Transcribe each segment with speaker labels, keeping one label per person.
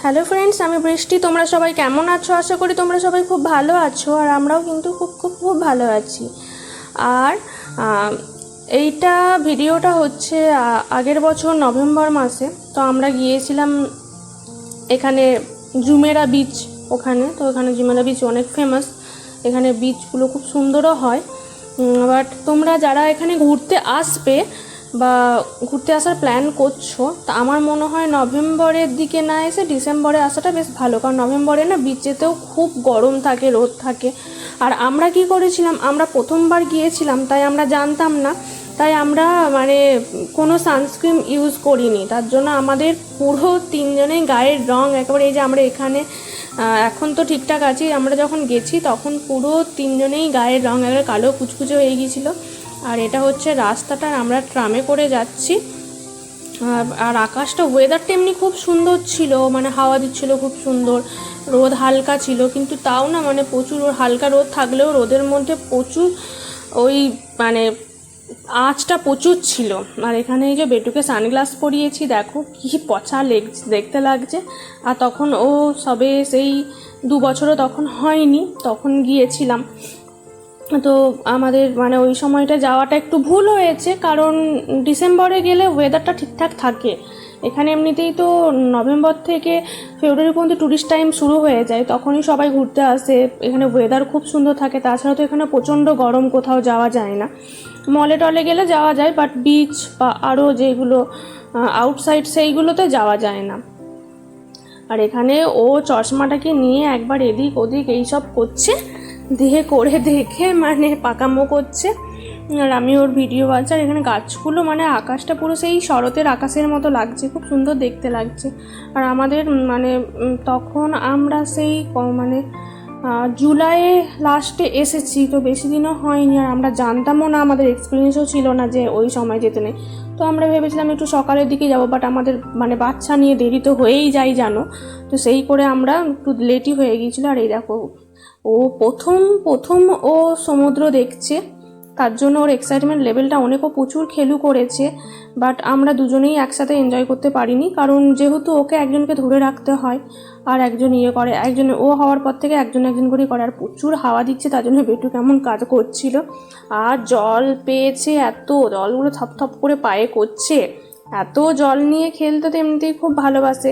Speaker 1: Hello friends, আমি বৃষ্টি। তোমরা সবাই কেমন আছো? আশা করি তোমরা সবাই খুব ভালো আছো, আর আমরাও কিন্তু খুব খুব খুব ভালো আছি। আর এইটা ভিডিওটা হচ্ছে আগের বছর নভেম্বর মাসে। তো আমরা গিয়েছিলাম এখানে জুমেরা বিচ, ওখানে। তো এখানে জুমেরা বিচ অনেক ফেমাস, এখানে বিচগুলো খুব সুন্দরও হয়। বাট তোমরা যারা এখানে ঘুরতে আসবে বা ঘুরতে আসার প্ল্যান করছো, তা আমার মনে হয় নভেম্বরের দিকে না এসে ডিসেম্বরে আসাটা বেশ ভালো। কারণ নভেম্বরে না বিচেতেও খুব গরম থাকে, রোদ থাকে। আর আমরা কি করেছিলাম, আমরা প্রথমবার গিয়েছিলাম, তাই আমরা জানতাম না, তাই আমরা মানে কোনো সানস্ক্রিন ইউজ করিনি। তার জন্য আমাদের পুরো তিনজনেই গায়ের রং একেবারে, এই যে আমরা এখানে এখন তো ঠিকঠাক আছি, আমরা যখন গেছি তখন পুরো তিনজনেই গায়ের রং একেবারে কালো কুচকুচে হয়ে গিয়েছিলো। আর এটা হচ্ছে রাস্তাটা, আমরা ট্রামে করে যাচ্ছি। আর আকাশটা, ওয়েদারটা এমনি খুব সুন্দর ছিল, মানে হাওয়া দিচ্ছিল খুব সুন্দর, রোদ হালকা ছিল, কিন্তু তাও না মানে প্রচুর হালকা রোদ থাকলেও রোদের মধ্যে প্রচুর ওই মানে আঁচটা প্রচুর ছিল। আর এখানে এই যে বেটুকে সানগ্লাস পরিয়েছি, দেখো কি পচা দেখতে লাগছে। আর তখন ও সবে সেই 2 বছরও তখন হয়নি, তখন গিয়েছিলাম। তো আমাদের মানে ওই সময়টা যাওয়াটা একটু ভুল হয়েছে, কারণ ডিসেম্বরে গেলে ওয়েদারটা ঠিকঠাক থাকে। এখানে এমনিতেই তো নভেম্বর থেকে ফেব্রুয়ারি পর্যন্ত ট্যুরিস্ট টাইম শুরু হয়ে যায়, তখনই সবাই ঘুরতে আসে। এখানে ওয়েদার খুব সুন্দর থাকে, তাছাড়া তো এখানে প্রচণ্ড গরম, কোথাও যাওয়া যায় না। মলে টলে গেলে যাওয়া যায়, বাট বিচ বা আরও যেগুলো আউটসাইড সেইগুলোতে যাওয়া যায় না। আর এখানে ও চশমাটাকে নিয়ে একবার এদিক ওদিক এইসব করছে, দিয়ে করে দেখে মানে পাকামো করছে। আর আমি ওর ভিডিও বানাচ্ছি। আর এখানে গাছগুলো, মানে আকাশটা পুরো সেই শরতের আকাশের মতো লাগছে, খুব সুন্দর দেখতে লাগছে। আর আমাদের মানে তখন আমরা সেই মানে জুলাইয়ে লাস্টে এসেছি, তো বেশি দিনও হয়নি। আর আমরা জানতামও না, আমাদের এক্সপিরিয়েন্সও ছিল না যে ওই সময় যেতে নেই। তো আমরা ভেবেছিলাম একটু সকালের দিকে যাব, বাট আমাদের মানে বাচ্চা নিয়ে দেরি তো হয়েই যায় জানো, তো সেই করে আমরা একটু লেটই হয়ে গিয়েছিলো। আর এই দেখো, ও প্রথম ও সমুদ্র দেখছে, তার জন্য ওর এক্সাইটমেন্ট লেভেলটা অনেকও প্রচুর খেলু করেছে। বাট আমরা দুজনেই একসাথে এনজয় করতে পারিনি, কারণ যেহেতু ওকে একজনকে ধরে রাখতে হয়, আর একজন করে, একজন ও হওয়ার পর থেকে একজন করেই করে। আর প্রচুর হাওয়া দিচ্ছে, তার জন্য বেটু কেমন কাজ করছিল। আর জল পেয়েছে, এত জলগুলো থপ করে পায়ে করছে। এত জল নিয়ে খেলতে তো এমনিতেই খুব ভালোবাসে।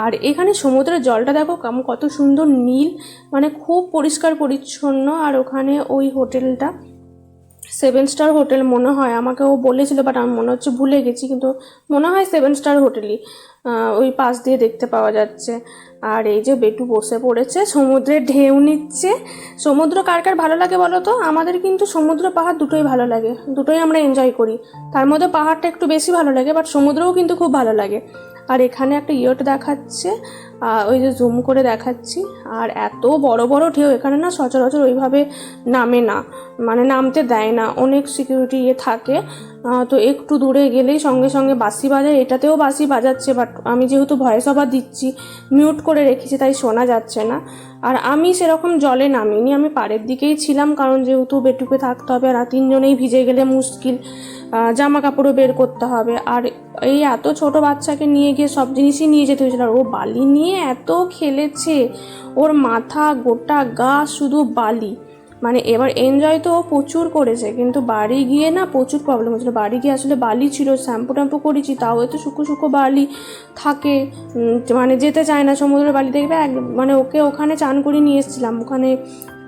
Speaker 1: আর এখানে সমুদ্রের জলটা দেখো কত সুন্দর নীল, মানে খুব পরিষ্কার পরিচ্ছন্ন। আর ওখানে ওই হোটেলটা 7 স্টার হোটেল মনে হয়, আমাকে ও বলেছিল, বাট আমি মনে হচ্ছে ভুলে গেছি, কিন্তু মনে হয় 7 স্টার হোটেলই। ওই পাশ দিয়ে দেখতে পাওয়া যাচ্ছে। আর এই যে বেটু বসে পড়েছে, সমুদ্রের ঢেউ নিচ্ছে। সমুদ্র কার কার ভালো লাগে বলো তো? আমাদের কিন্তু সমুদ্র পাহাড় দুটোই ভালো লাগে, দুটোই আমরা এনজয় করি। তার মধ্যে পাহাড়টা একটু বেশি ভালো লাগে, বাট সমুদ্রও কিন্তু খুব ভালো লাগে। আর এখানে একটা ইয়ট দেখাচ্ছে, ওই যে জুম করে দেখাচ্ছি। আর এত বড় বড় ঢেউ, এখানে না সচরাচর ওইভাবে নামে না, মানে নামতে দেয় না, অনেক সিকিউরিটি থাকে। তো একটু দূরে গেলেই সঙ্গে সঙ্গে বাঁশি বাজায়, এটাতেও বাঁশি বাজাচ্ছে, বাট আমি যেহেতু ভয়েস ওভার দিচ্ছি, মিউট করে রেখেছি, তাই শোনা যাচ্ছে না। আর আমি সেরকম জলে নামিনি, আমি পাড়ের দিকেই ছিলাম, কারণ যেহেতু বেটুকে থাকতে হবে, আর 3 জনেই ভিজে গেলে মুশকিল, জামা কাপড়ও বের করতে হবে। আর এই এত ছোট বাচ্চাকে নিয়ে গিয়ে সব জিনিসই নিয়ে যেতে হয়েছিল। আর ও বালি নিয়ে এত খেলেছে, ওর মাথা গোটা গা শুধু বালি। মানে এবার এনজয় তো ও প্রচুর করেছে, কিন্তু বাড়ি গিয়ে না প্রচুর প্রবলেম হচ্ছিলো। বাড়ি গিয়ে আসলে বালি ছিল, শ্যাম্পু করেছি, তাও এত শুকো বালি থাকে, মানে যেতে চায় না সমুদ্রের বালি দেখবে। মানে ওকে ওখানে চান করে নিয়ে এসেছিলাম, ওখানে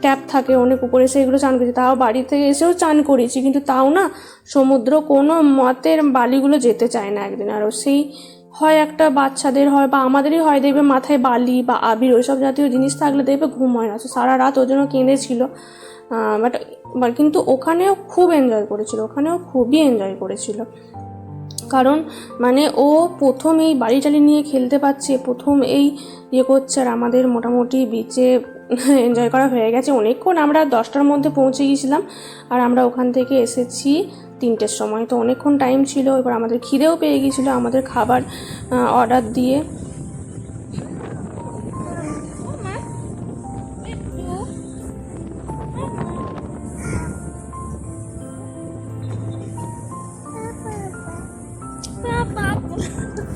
Speaker 1: ট্যাপ থাকে অনেক উপরে, সেইগুলো চান করেছি, তাও বাড়ি থেকে এসেও চান করেছি, কিন্তু তাও না সমুদ্র কোনো মতের বালিগুলো যেতে চায় না একদিন। আর সেই হয় একটা বাচ্চাদের হয় বা আমাদেরই হয়, দেখবে মাথায় বালি বা আবির ওইসব জাতীয় জিনিস থাকলে দেখবে ঘুম হয় না, সারা রাত ওর জন্য কেঁদেছিল। বাট কিন্তু ওখানেও খুব এনজয় করেছিল, ওখানেও খুবই এনজয় করেছিল। কারণ মানে ও প্রথম এই বাড়ি টালি নিয়ে খেলতে পারছে, প্রথম এই করছে। আর আমাদের মোটামুটি বিচে এনজয় করা হয়ে গেছে অনেকক্ষণ। আমরা 10টার মধ্যে পৌঁছে গিয়েছিলাম, আর আমরা ওখান থেকে এসেছি 3টের সময়, তো অনেকক্ষণ টাইম ছিল। এবার আমাদের খিদেও পেয়ে গিয়েছিলো, আমাদের খাবার অর্ডার দিয়ে।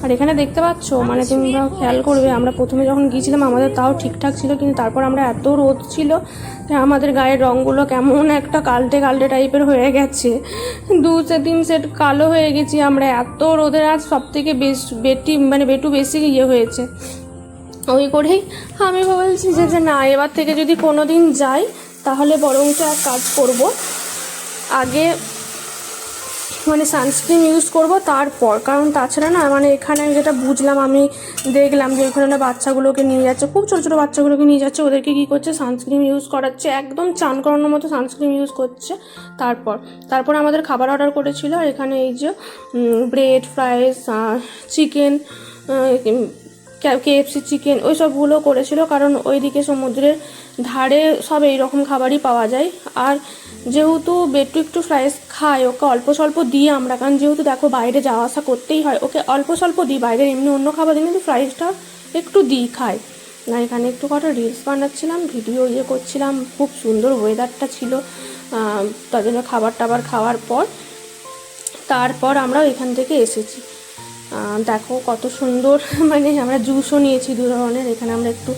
Speaker 1: আর এখানে দেখতে পাচ্ছ, মানে তোমরা খেয়াল করবে, আমরা প্রথমে যখন গিয়েছিলাম আমাদের তাও ঠিকঠাক ছিল, কিন্তু তারপর আমরা এত রোদ ছিল যে আমাদের গায়ের রঙগুলো কেমন একটা কালটে কালটে টাইপের হয়ে গেছে, 2-3 সেট কালো হয়ে গেছি আমরা, এত রোদের। আজ সব থেকে বেটু বেশি হয়েছে। ওই করেই আমি বলছি যে না, এবার থেকে যদি কোনো দিন যাই তাহলে বরঞ্চ এক কাজ করব, আগে মানে সানস্ক্রিন ইউজ করব তারপর, কারণ তাছাড়া না মানে এখানে যেটা বুঝলাম, আমি দেখলাম যে এখানে বাচ্চাগুলোকে নিয়ে যাচ্ছে, খুব ছোটো ছোটো বাচ্চাগুলোকে নিয়ে যাচ্ছে, ওদেরকে কী করছে সানস্ক্রিন ইউজ করাচ্ছে, একদম চান করানোর মতো সানস্ক্রিন ইউজ করছে। তারপর আমাদের খাবার অর্ডার করেছিল, আর এখানে এই যে bread, fries, chicken, KFC chicken ওই সবগুলো করেছিল, কারণ ওইদিকে সমুদ্রের ধারে সব এইরকম খাবারই পাওয়া যায়। আর যেহেতু বেটু একটু ফ্রাইস খায়, ওকে অল্প স্বল্প দিই আমরা, কারণ যেহেতু দেখো বাইরে যাওয়া আসা করতেই হয়, ওকে অল্প স্বল্প দিই, বাইরে এমনি অন্য খাবার দিই কিন্তু ফ্রাইসটা একটু দিই খায়। না এখানে একটু কটা রিলস বানাচ্ছিলাম, ভিডিও করছিলাম, খুব সুন্দর ওয়েদারটা ছিল, তার জন্য খাবার টাবার খাওয়ার পর তারপর আমরা এখান থেকে এসেছি। দেখো কত সুন্দর, মানে আমরা জুসও নিয়েছি 2 ধরনের, এখানে আমরা একটু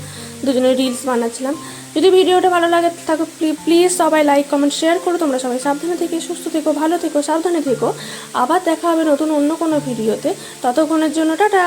Speaker 1: দুজনের রিলস বানাচ্ছিলাম। যদি ভিডিওটা ভালো লাগে থাকো প্লিজ সবাই লাইক কমেন্ট শেয়ার করো। তোমরা সবাই সাবধানে থেকে সুস্থ থেকো, ভালো থেকো, সাবধানে থেকো। আবার দেখা হবে নতুন অন্য কোনো ভিডিওতে, ততক্ষণের জন্য টাটা।